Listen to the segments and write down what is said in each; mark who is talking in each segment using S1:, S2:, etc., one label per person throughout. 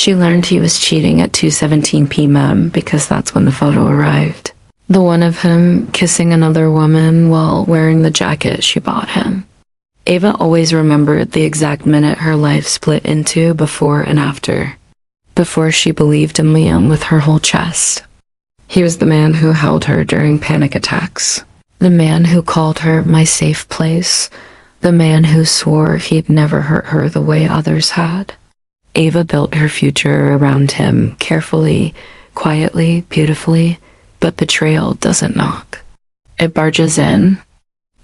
S1: She learned he was cheating at 2:17 p.m. because that's when the photo arrived. The one of him kissing another woman while wearing the jacket she bought him. Ava always remembered the exact minute her life split into before and after. Before she believed in Liam with her whole chest. He was the man who held her during panic attacks. The man who called her my safe place. The man who swore he'd never hurt her the way others had. Ava built her future around him, carefully, quietly, beautifully, but betrayal doesn't knock. It barges in.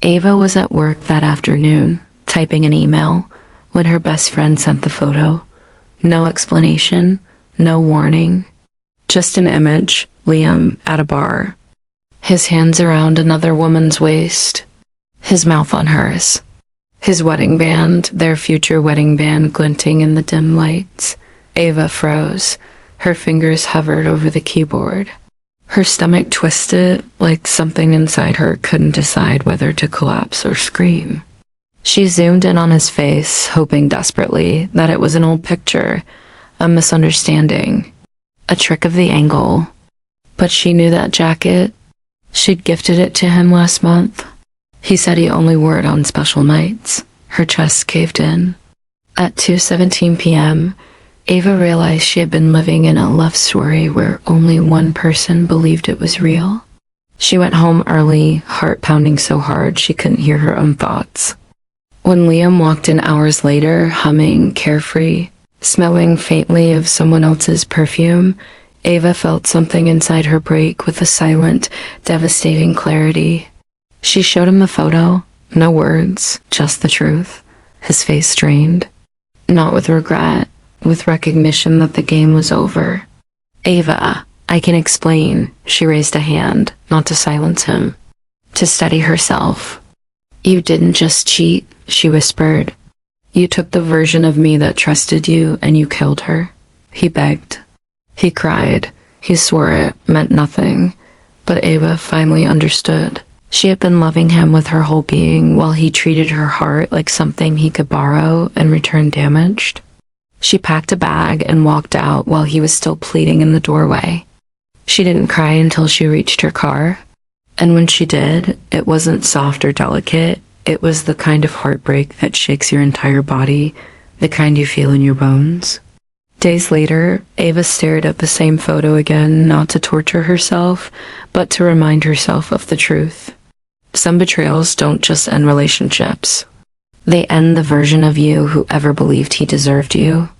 S1: Ava was at work that afternoon, typing an email, when her best friend sent the photo. No explanation, no warning. Just an image, Liam at a bar. His hands around another woman's waist. His mouth on hers. His wedding band, their future wedding band, glinting in the dim lights. Ava froze. Her fingers hovered over the keyboard. Her stomach twisted like something inside her couldn't decide whether to collapse or scream. She zoomed in on his face, hoping desperately that it was an old picture, a misunderstanding, a trick of the angle. But she knew that jacket. She'd gifted it to him last month. He said he only wore it on special nights. Her chest caved in. At 2:17 p.m., Ava realized she had been living in a love story where only one person believed it was real. She went home early, heart pounding so hard she couldn't hear her own thoughts. When Liam walked in hours later, humming, carefree, smelling faintly of someone else's perfume, Ava felt something inside her break with a silent, devastating clarity. She showed him the photo, no words, just the truth. His face strained. Not with regret, with recognition that the game was over. Ava, I can explain. She raised a hand, not to silence him, to steady herself. You didn't just cheat, she whispered. You took the version of me that trusted you and you killed her. He begged. He cried. He swore it meant nothing. But Ava finally understood. She had been loving him with her whole being while he treated her heart like something he could borrow and return damaged. She packed a bag and walked out while he was still pleading in the doorway. She didn't cry until she reached her car. And when she did, it wasn't soft or delicate. It was the kind of heartbreak that shakes your entire body, the kind you feel in your bones. Days later, Ava stared at the same photo again, not to torture herself, but to remind herself of the truth. Some betrayals don't just end relationships. They end the version of you who ever believed he deserved you.